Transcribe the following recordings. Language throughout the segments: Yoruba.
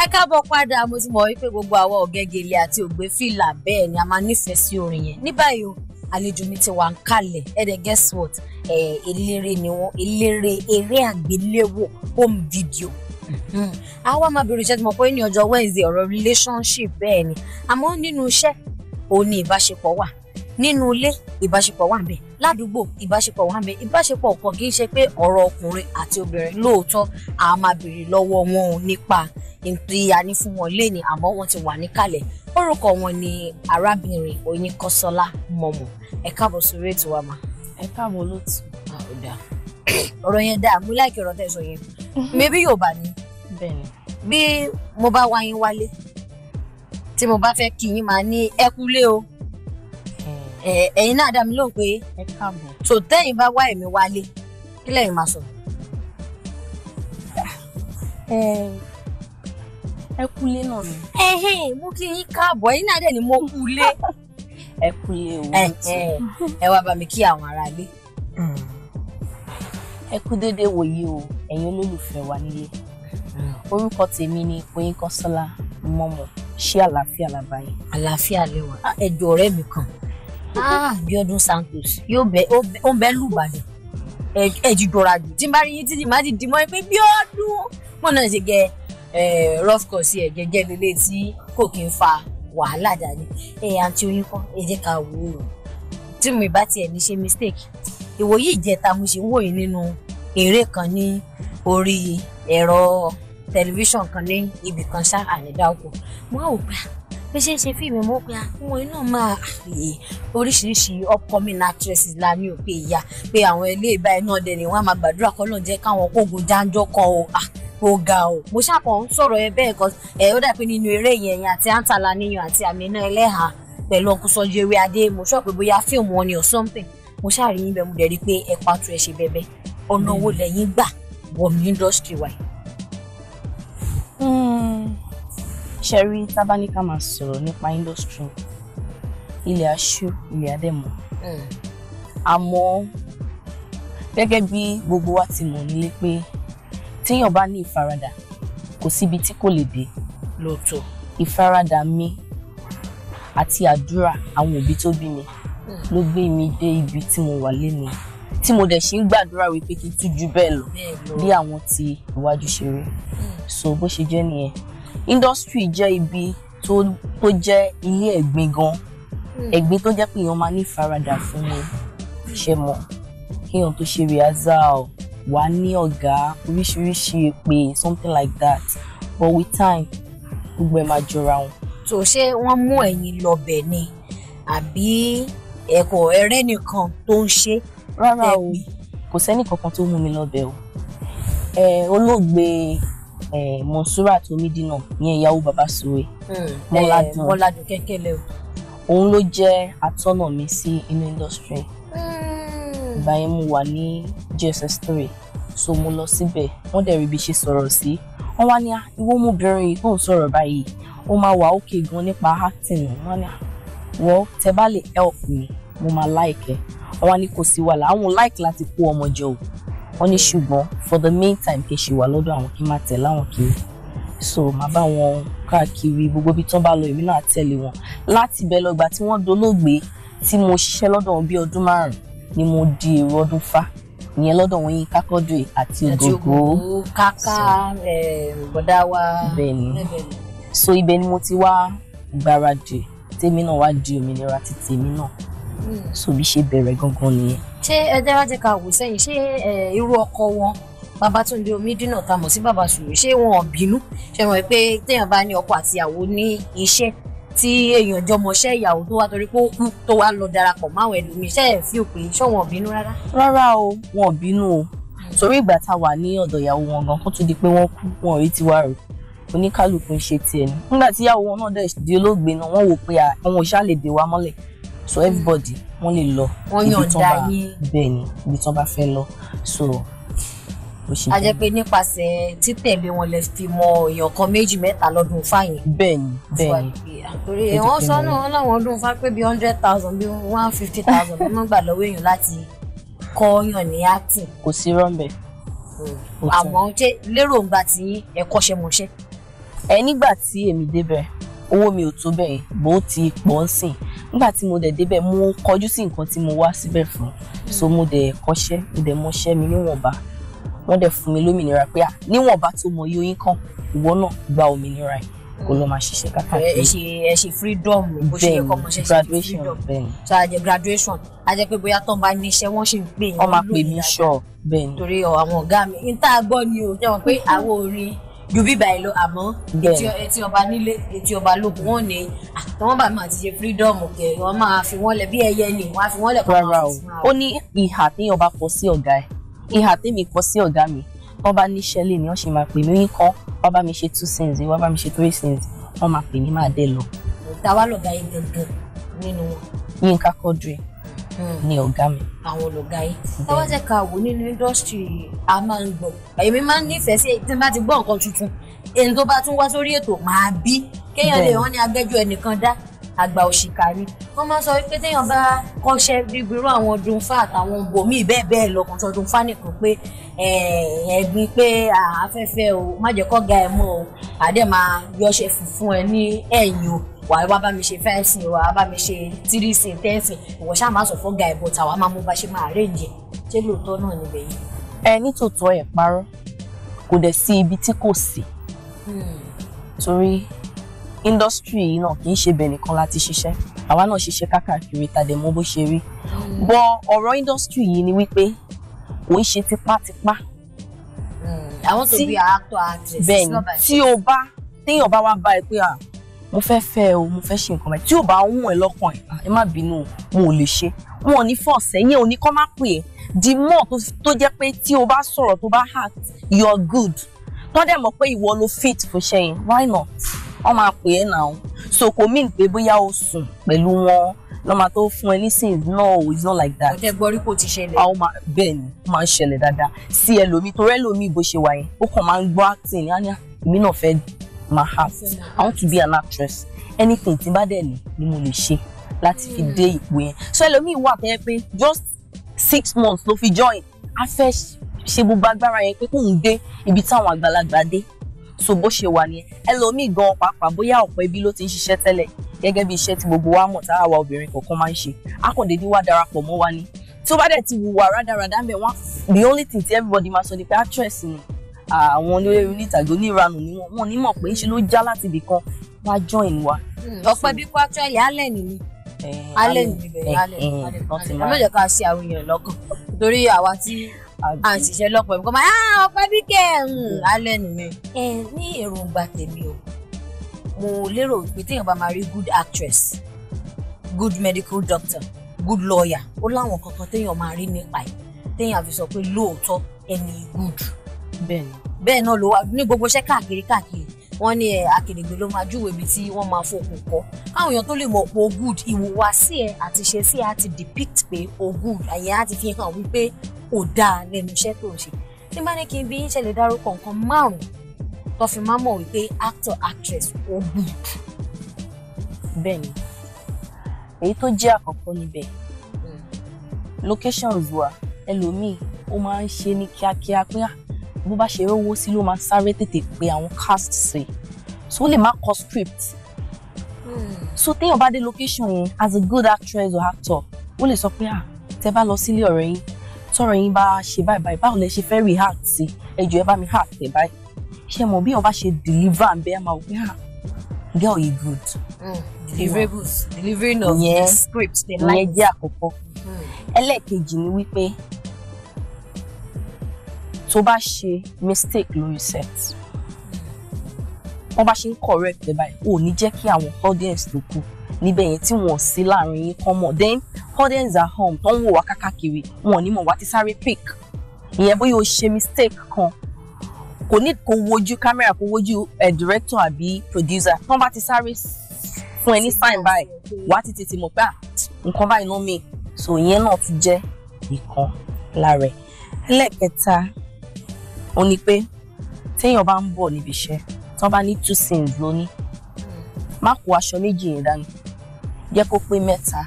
Ẹ káàbọ̀ padà, mo ti mọ̀ wípé gbogbo àwọn ọ̀gẹ́gẹ́lẹ̀ àti ògbé fìlà bẹ́ẹ̀ ni a máa nífẹ̀ẹ́ sí orin yẹn. Ní báyìí o, àlejò mi ti wà ń kalẹ̀. Ẹ guess what? Eléré ni wọ́n, eré àgbéléwò, home video. Àwa máa bèrè iṣẹ́ tí mo pé ní ọjọ́ Wednesday ọ̀rọ̀ relationship bẹ́ẹ̀ ni. Àmọ́ nínú iṣẹ́, òun ni ìbáṣepọ̀ wà. Nínú ilé, ìbáṣepọ̀ wà ńbẹ̀. Ládùúgbò, ìbáṣepọ̀ wà ńbẹ̀. Ìbáṣepọ̀ kan kì í ṣe pé ọ̀rọ̀ ọkùnrin àti obìnrin lóòótọ́ a máa bèrè lọ́wọ́ wọn nípa ìpè àní fún wọn léni, àmọ́ wọ́n ti wà níkàlẹ̀. Orúkọ wọn ni arábìnrin Oyinkansola Momo. Ẹ káàbọ̀ sórí ètò wa mà. Ẹ káàbọ̀ lóòtú. Ó dáa. Ọ̀rọ̀ yẹn dáa, mo like ọ̀rọ̀ tẹ́ sọ yẹn. Maybe Yorùbá ni. Bẹ́ẹ̀ni. Bí mo bá wá yín wálé, tí mo bá fẹ́ kí yín máa ní ẹ kúlé o. Ẹ̀yin náà dá mi lóhùn pé ẹ káàbọ̀. So tẹ́yin bá wá èmi wálé, kí lẹ́yìn máa sọ? Ẹ kúlé náà ni. Mú kí yín káàbọ̀, ẹ̀yin náà dẹ̀ ni mo kúlé. Ẹ kúlé o. Ẹ wá bá mi kí àwọn ará ilé. Ẹ kú déédéé wòye o, ẹ̀yin olólùfẹ́ wa nílé. Orúkọ tèmi ni Oyinkansola Momo. Ṣé àlàáfíà la bá yín? Àlàáfíà lẹ́wà. Ẹjọ́ ọ̀rẹ́ mi kan. Bíọ́dún Santos ó ń bẹ lùbàdàn. Ẹjì dọ̀ra jù. Tí n bá rí yín títí má ti dì mọ́ pé Bíọ́dún. Wọ́n náà ṣe gẹ rough course ẹ̀ gẹ́gẹ́ lélẹ̀ tí kò kí n fa wàhálà dání. Àǹtí Oyinkan, ẹ jẹ́ ká wò ó. Tí mo bá tiẹ̀ ní ṣe mistake. Ìwòyí ìjẹta mo ṣe ń wò yín nínú eré kan ní orí ẹ̀rọ tẹlifíṣàn kan ní ibì kan ṣá ànídá ọkọ̀. Mo á wò pé bí ṣe ń ṣe fíìmù mo pé àwọn iná máa oríṣiríṣi upcoming actresses la ní òpè ìyá pé àwọn ilé ìbá iná dẹ̀ ni wọ́n á máa gbàdúrà kọ́ lọ́n jẹ́ káwọn kógun jáńjọ́ kan o. Ó ga o. Mo ṣàkàn ń sọ̀rọ̀ ẹ bẹ́ẹ̀ kan ó dà pé nínú eré yẹn àti Antala níyan àti Amina Ẹlẹ́hà pẹ̀lú Uncle Sunji Ewé Adé mo sọ pé bóyá fíìmù wọn ni or something. Mo ṣàrí yín bẹ́ẹ̀ mo dẹ̀ rí pé ẹ pàtó ẹ ṣe bẹ́ẹ̀ ọ̀nà owó lẹ́yìn gbà wọ̀ ní industry wa. Ṣẹ́rí tábánikà máa sọ̀rọ̀ nípa industry ilẹ̀ aṣú ilẹ̀ adẹ́mọ̀. Àmọ́ gẹ́gẹ́ bí gbogbo wa ti mọ̀ nílé pé téèyàn bá ní ìfaradà kò síbi tí kò lè dé. Lóòótọ́. Ìfaradà mi àti àdúrà àwọn òbí tó bí mi ló gbé mi dé ibi tí mo wà lénìí tí mo dẹ̀ ṣe ń gbàdúrà wípé kí n tún jù bẹ́ẹ̀ lọ bí àwọn ti ìwájú ṣe rí. So bó ṣe jẹ́ nìyẹn. Industry jẹ́ ibi tó jẹ́ ilé ẹ̀gbin gan. Ẹ̀gbin tó jẹ́ pé èèyàn máa ní ìfaradà fún mi. Ṣé mọ̀ kéèyàn tó ṣe rehearsal wà ní ọ̀gá oríṣiríṣi èpè something like that, but with time gbogbo ẹ̀ máa jọra wọn. So ṣé wọ́n mú ẹ̀yin lọ́bẹ̀ ni àbí ẹ̀kọ́ ẹ̀rẹ́ nìkan tó ń ṣe? Rárá o, kò sẹ́ni kankan tó mú mi lọ́bẹ̀ o. Olóògbé Monsurat Omidina ìyẹn ìyàwó bàbá Suwe Mọ́ládùn Kẹ́kẹ́lẹ́ o. Òun ló jẹ́ atọ́nà mi sí inú industry. Ìgbà yẹn mo wà ní JSS 3, so mo lọ síbẹ̀ wọ́n dẹ̀ rí bí ṣe sọ̀rọ̀ sí. Wọ́n wá ní ìwọ ọmọbìnrin yìí tó ń sọ̀rọ̀ báyìí ó máa wà okay gan nípa acting. Wọ́n ní wọ́n tẹ bá lè help me mo máa like ẹ. Wọ́n wá ní kò sí wàhálà àwọn like láti kó ọmọ jọ o. Wọ́n ní ṣùgbọ́n for the meantime kì í ṣe wà lọ́dọ̀ àwọn kí n máa tẹ̀ láwọn kiri. So màá bá wọn káàkiri gbogbo ibi tí wọ́n bá lọ èmi náà tẹ̀lé wọn. Láti bẹ̀ lọ́gbà tí wọ́n dolóògbé tí mo ṣiṣẹ́ lọ́dọ̀ wọn bí ọdún 5 ni mo di èrò ọdún fá ìyẹn lọ́dọ̀ wọn Yínká Quadri àti Ògògó káká bọ̀dá wa. Bẹ́ẹ̀ni. So ibẹ̀ ni mo ti wá gbáradì tèmi náà wá di òmìnira ti tèmi náà. So bí ṣe bẹ̀rẹ̀ gangan nìyẹn. Ṣé ẹjẹ́ wá jẹ́ ká wò sẹ́yìn ṣé irú ọkọ wọn Babátúndé Omidina tá mọ̀ sí Bàbá Suwe ṣé wọn ò bínú? Ṣé mọ̀ pé téèyàn bá ní ọkọ àti ìyàwó ní iṣẹ́ tí èèyàn jọmọṣẹ́ ìyàwó tó wá torí pé ó kú tó wá lọ darapọ̀ máwọn ẹlòmíì ṣe é fi òpin ṣọ́ wọn ò bínú rárá? Rárá o, wọn ò bínú o. Torí ìgbà tá a wà ní ọ̀dọ̀ ìyàwó wọn gan kó tó di pé wọ́n kú wọn ò rí tiwa rò. Oníkálùkù ń ṣe tiẹ̀ ni. Nígbà tí ìyàwó wọn náà dẹ̀ di olóògbé náà wọ́n wò pé àwọn òṣà lè dè wá mọ́lẹ̀. So everybody wọ́n lè lọ ibi tí wọ́n bá bẹ́ẹ̀ ni ibi tí wọ́n bá fẹ́ lọ. So a jẹ́ pé nípasẹ̀ títẹ̀lé wọn lè fi mọ èèyàn kan 2 mẹ́ta lọ́dún fáyìn. Bẹ́ẹ̀ni. Torí wọ́n sọ náà láwọn ọdún fá pé bí 100,000 bí 150,000 ló máa gbà lọ́wọ́ èèyàn láti kọ́yàn ní acting. Kò sí rọ́ńbẹ́. Àmọ́ lérò ń gbà tí ẹ kọ́ṣẹ́ mọṣẹ́. Nígbà tí èmi débẹ̀ owó mi ò tó bẹ́ẹ̀ bó ti pọ̀ ń sìn nígbà tí mo dẹ̀ débẹ̀ mo kọjú sí nǹkan tí mo wá síbẹ̀ fún so mo dẹ̀ kọ́ṣẹ́ mo dẹ̀ mọṣẹ́ mi níwọ̀nba wọ́n dẹ̀ fún mi lómìnira pé níwọ̀nba tó mọ iye oyin kan ìwọ náà gba òmìnira yìí kó lọ máa ṣiṣẹ́ káàkiri. ẹ ṣe freedom bó ṣe yẹ kọ́ mọ ṣe graduation bẹ́ẹ̀ni. so a jẹ graduation a jẹ pé bóyá tó ń bá níṣẹ́ wọ́n ṣì ń pè yín. wọ́n máa pè mí sure bẹ́ẹ̀ni. torí àwọn ọ̀gá mi n tá a gbọ́ ni o jẹ́ wọn pé àwọn orin ju bíbá ẹ lọ àmọ́ etí ọba nílé etí ọba lóko wọn ní àwọn bá máa ti ṣe freedom kẹ wọn máa fi wọn lẹ̀ bí ẹyẹ ni wọn á fi wọn lẹ̀ kọ́ rárá o ó ní ìhà téèyàn bá kọ sí ọ̀gá ẹ̀ ìhà tèmi kọ sí ọ̀gá mi wọ́n bá níṣẹ́ lé ni wọ́n ṣe máa pè mí nǹkan wọ́n bá mi ṣe 2 cents wọ́n bá mi ṣe 3 cents wọ́n máa pè mí máa dé lọ. táwa lọ̀gá yín gangan nínú wọn. Yínká Quadri ni ọ̀gá mi. àwọn lọ̀gá yín. táwa jẹ́ ká wò nínú industry a máa ń gbọ́ èmi máa ń nífẹ̀ẹ́ sí tí n bá ti gbọ́ nǹkan tuntun èyí tó bá tún wá sórí ètò máa bí kéèyàn lè wọ́n ní agbẹ́jọ́ ẹnìkan dá àgbà òṣìkà ni wọ́n máa sọ pé téèyàn bá kọ́ṣẹ́ bíbirú àwọn Dunfa àtàwọn bòmíì bẹ́ẹ̀ bẹ́ẹ̀ lọ kàn sọ Dunfa nìkan pé ẹ̀gbin pé afẹ́fẹ́ o má jẹ́ kó ga ẹ̀ mọ́ o àdé máa yọṣẹ́ fún ẹ ní ẹ̀yìn o wà wá bá mi ṣe 5 cents wà bá mi ṣe 3 cents 10 cents ìwọ ṣáà máa sọ fún ga ẹ̀ bọ̀tà wà máa mú bá ṣe máa arrange ṣé lóòótọ́ náà níbẹ̀ yìí. Nítòótọ́ ẹ̀ parọ́ kò dẹ̀ sí ibi tí kò sí torí industry yìí náà kì í ṣe bẹ́ẹ̀ nìkan láti ṣiṣẹ́ àwa náà ṣiṣẹ́ káàkiri tàdé mọ̀ bó ṣe rí bọ́ ọ̀rọ̀ industry yìí ni wípé kò ń ṣe tipátipá. I want to be an actor actress. bẹ́ẹ̀ni tí o bá téèyàn bá wá bá ẹ pé mo fẹ́ fẹ́ o mo fẹ́ ṣe nǹkan báyìí tí o bá ń wọ̀n ẹ lọ́kàn ẹ má bínú mo ò lè ṣe wọn ò ní fọ̀ọ̀sẹ̀ yẹn ò ní kọ́ má pè é di mọ́ tó jẹ́ pé tí o bá sọ̀rọ̀ tó bá act you are good wọ́n dẹ̀ mọ̀ pé ìwọ ló fit fún ṣe yẹn why not wọ́n máa pè é náà so kò mean pé bóyá o sùn pẹ̀lú wọn lọ́mọ tó fún ẹ nísìnyí no it's not like that. ọ̀tẹ̀ gbọ́rí kò ti ṣẹlẹ̀. bẹ́ẹ̀ ni ó máa ń ṣẹlẹ̀ dáadáa sí ẹlòmíì torí ẹlòmíì bó ṣe wà yẹn ó kàn máa ń gbọ́ acting ní àná èmi náà fẹ́ máa act I want to be an actress anything tí n bá dẹ̀ ní ni mo lè ṣe láti fi dé ipò yẹn so ẹlòmíì wà tẹ́ pé just 6 months ló fi join a fẹ́ ṣe gbogbo agbára yẹn pé kóun dé ibi táwọn àgbàlagbà dé so bó ṣe wà nìyẹn ẹlòmíì gan pàápàá bóyá ọ̀pọ̀ ibi ló ti ń ṣiṣẹ́ tẹ́lẹ̀ gẹ́gẹ́ bí iṣẹ́ tí gbogbo wa mọ̀ táwa obìnrin kọ̀ọ̀kan máa ń ṣe akọ̀dédé wá darapọ̀ mọ́ wa ni tí ó bá dẹ̀ ti wùwà rádaràdá ń bẹ̀ wọ́n the only thing tí everybody máa sọ ni pé actress ni àwọn olórí onítàgé oníranù ni wọ́n ní mọ̀ pé ṣe ló já láti ibì kan wá join wa. ọ̀pẹ bí kò actually alẹ́ nìyí alẹ́ nìyí bẹ̀rẹ̀ alẹ́ lọ́jọ́ ká sí àwọn èèyàn lọ́kàn torí àwa tí à ń ṣiṣẹ́ lọ́pọ̀ ẹ̀mí kọ́ máa ọ̀pẹ bí kẹ́ alẹ́ nìyẹn. ní èròǹgbà tèmi o mo lérò pé téèyàn bá máa rí good actress good medical doctor good lawyer ó láwọn kankan téèyàn máa rí nípa ẹ̀ téèyàn fi sọ pé lóòótọ́ ẹni good. bẹ́ẹ̀ náà ló wà ní gbogbo iṣẹ́ káàkiri wọ́n ní Akèrègbè ló máa júwèé ibi tí wọ́n máa fokùn kọ́ káwọn èèyàn tó lè mọ̀ pé o good ìhùwàsí ẹ̀ àti ṣe sí ẹ̀ á ti depict pé o good àyẹ̀ á ti fi hàn wípé o dáa lẹ́nu iṣẹ́ tó ń ṣe tí bá ní kí n bí ń ṣẹlẹ̀ dárúkọ nǹkan 5 tó fi máa mọ̀ wípé actor actress ó good. bẹ́ẹ̀ni èyí tó jẹ́ àkọ́kọ́ níbẹ̀ locations wa ẹlòmíì ó máa ń ṣe ní kíákíá pé bó bá ṣe rówó sí ló máa sáré tètè pé àwọn cast sí so ó lè má kọ script so téèyàn bá dé location yẹn as a good actress or actor ó lè sọ pé tẹ́ bá lọ sílé ọ̀rẹ́ yín tọ́rọ̀ yín bá ṣe báyìí báwo lẹ ṣe fẹ́ react sí ẹ jọ̀ọ́ ẹ bá mi act ẹ báyìí ṣe mọ̀ bí wọn bá ṣe deliver and bẹ́ẹ̀ máa wò pé girl you good. delivering of the script they like. ìyẹn jẹ́ àkọ́kọ́. ẹlẹ́ẹ̀kejì ni wípé tó bá ṣe mistake lórí set wọ́n bá ṣe ń correct ẹ báyìí ò ní jẹ́ kí àwọn audience tó kù níbẹ̀ yẹn tí wọ́n sí láàrin yín kán mọ̀ then audience at home tó ń wò wá kákàkiri wọn ò ní mọ̀ wá ti sáré pick ìyẹn bóyá o ṣe mistake kan kò ní kó wojú camera kó wojú director àbí producer tán bá ti sáré fún ẹ ní sign báyìí wàá ti tètè mọ̀ pé nǹkan báyìí ló mi so ìyẹn náà tún jẹ́ ìkan lára ẹ̀. ẹlẹ́ẹ̀kẹta ó ní pé téèyàn bá ń bọ̀ níbi iṣẹ́ tán bá ní 2 scenes lóní má kó aṣọ méjì yẹn dání jẹ́ kó pé 3,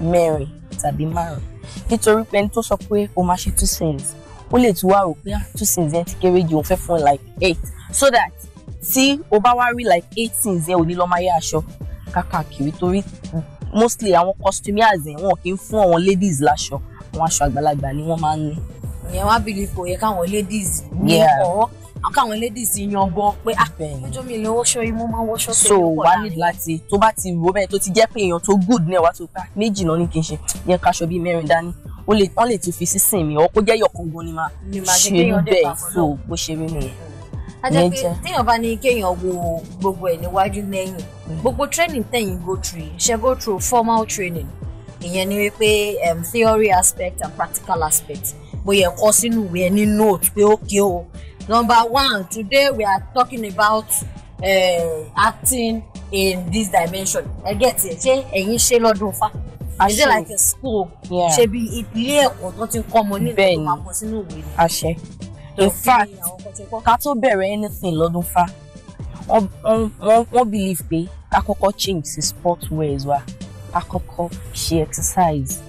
4 tàbí 5 nítorí pé ẹni tó sọ pé o máa ṣe 2 scenes ó lè tún wá rò pé 2 scenes yẹn ti kéré jù òun fẹ́ fún like 8 so that tí o bá wá rí like 18s ò ní lọ máa yá aṣọ káàkiri torí mostly àwọn costumiers wọn kì í fún àwọn ladies láṣọ, àwọn aṣọ àgbàlagbà ni wọ́n máa ń ní. ìyẹn wá believe kò yẹ káwọn ladies ní ọ̀rọ̀ káwọn ladies yan gan pé ọjọ́ mi lè wọṣọ yìí mo máa wọṣọ tó so wà ní láti tó bá ti rò bẹ́ẹ̀ tó ti jẹ́ pé èèyàn tó good náà wá tó pa méjì náà ní kí n ṣe yẹn káṣọ bíi mẹ́rin dání wọ́n lè tún fi sísìn mi ọ̀ kó jẹ́ yọ̀kan gan ni máa ṣe bẹ́ẹ̀ so bó ṣe rí nìyẹn. ajẹ́ pé téèyàn bá ní kéèyàn wo gbogbo ẹ̀ níwájú lẹ́yìn gbogbo training tẹ̀yìn go through formal training ìyẹn ni wípé theory aspect and practical aspect bóyá ẹ̀kọ́ sínú ìwé ẹni note pé okay o. Number one, today we are talking about acting in this dimension. I get it. Ṣé ẹ̀yin ṣe lọ́dún fa? Is it like a school? Ṣé bí ilé ẹ̀kọ́ tó ti ń kọ́ ọmọ ní ìlú máa kọ sínú ìwé ni? Àṣẹ. In fact, ká tó bẹ̀rẹ̀ anything lọ́dún fa, wọ́n believe pé ká kọ́kọ́ change sí sport wears wa, ká kọ́kọ́ ṣe exercise.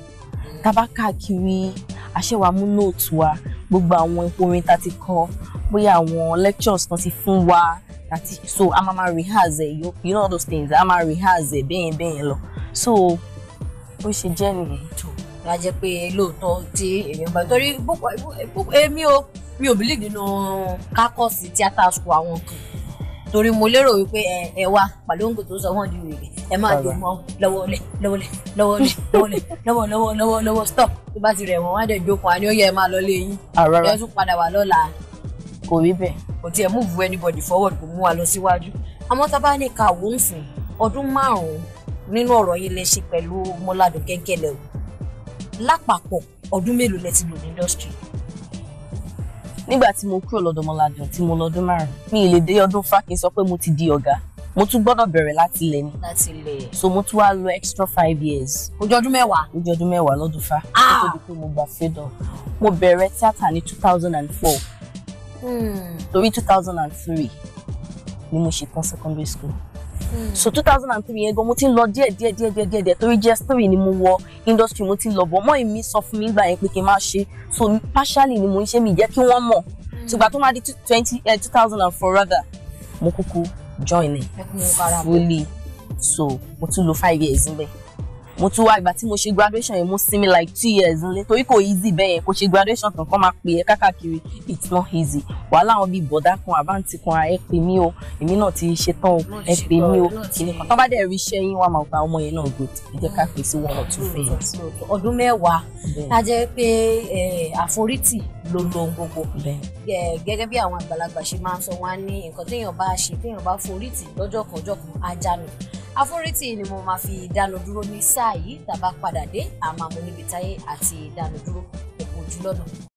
Ká bá káàkiri, àṣẹwà mú note wa, gbogbo àwọn orin tá ti kọ, bóyá àwọn lectures tán ti fún wa àti so a máa rehearse you know all those things a máa rehearse bẹ́yẹn lọ so bó ṣe jẹ́ nìyẹn. wá jẹ́ pé lóòótọ́ tí èèyàn bá torí mi ò believe nínú kákọ́ọ̀sì theatre school àwọn kan torí mo lérò wípé ẹ wá pàlóńgò tó sọ wọ́n di wèrè ẹ máa dé mọ́ lọ́wọ́lẹ̀ stop tó bá ti rẹ̀ wọ́n wá dẹ̀ jókòó àní ó yẹ ẹ máa lọ lé yín ẹ tún padà wá lọ́la. Kò rí bẹ́ẹ̀. Kò tiẹ̀ move anybody forward kò mú wa lọ síwájú. Àmọ́ tá bá ní ká wò ń sìn ọdún 5 nínú ọ̀rọ̀ yìí lè ṣe pẹ̀lú Mọ́ládùn Kẹ́ńkẹ́lẹ́ o. Lápapọ̀ ọdún mélòó lẹ ti lò ní industry? Nígbà tí mo kúrò lọ́dọ̀ Mọ́ládùn tí mo lọ́dún 5 mi ì lè dé ọdún fa kí n sọ pé mo ti di ọ̀gá. Mo tún gbọ́dọ̀ bẹ̀rẹ̀ láti ilẹ̀ ni. Láti ilẹ̀. So mo tún wá lò extra 5 years. Ojú ọdún 10. Ojú ọdún 10 lọ́dún fa. Ó tó di pé mo gba freedom. Mo bẹ̀rẹ̀ theatre ní 2004. Torí 2003 ni mo ṣetán secondary school. So 2003 yẹn gan mo ti ń lọ díẹ̀ torí JS3 ni mo wọ industry mo ti ń lọ bọ̀ mọ́ èmi sọ fún mi gbà yẹn pé kí n má ṣe so partially ni mo ń ṣe mi jẹ́ kí wọ́n mọ̀ ṣùgbọ́n tó máa di 2004 rather mo kúkú join it fully so mo tún lò 5 years níbẹ̀. Mo tún wá ìgbà tí mo ṣe graduation yẹn mo sinmi like 2 years nílé torí kò easy bẹ́ẹ̀ yẹn kò ṣe graduation kan kọ́ máa pè é káàkiri it's not easy wàhálà àwọn bíi bọ̀dá kan àbáǹtí kan ẹ pè mí o èmi náà ti ṣe tán o ẹ pè mí o kìnìún kan tó bá dẹ̀ rí iṣẹ́ yín wà máa gba ọmọ yẹn náà good ẹ jẹ́ ká pè sí 1 or 2 things. ọdún 10 a jẹ́ pé àforítì ló lo gbogbo gẹ́gẹ́ bí àwọn àgbàlagbà ṣe máa ń sọ wá ní nǹkan téèyàn bá ṣe téèyàn bá forítì lọ́jọ́ kan ajá nù. Àforítì ni mo máa fi dánu dúró ní sáà yìí tá a bá padà dé àmọ́ mo níbi táyé àti dánu dúró òkú ojú lọ́nà.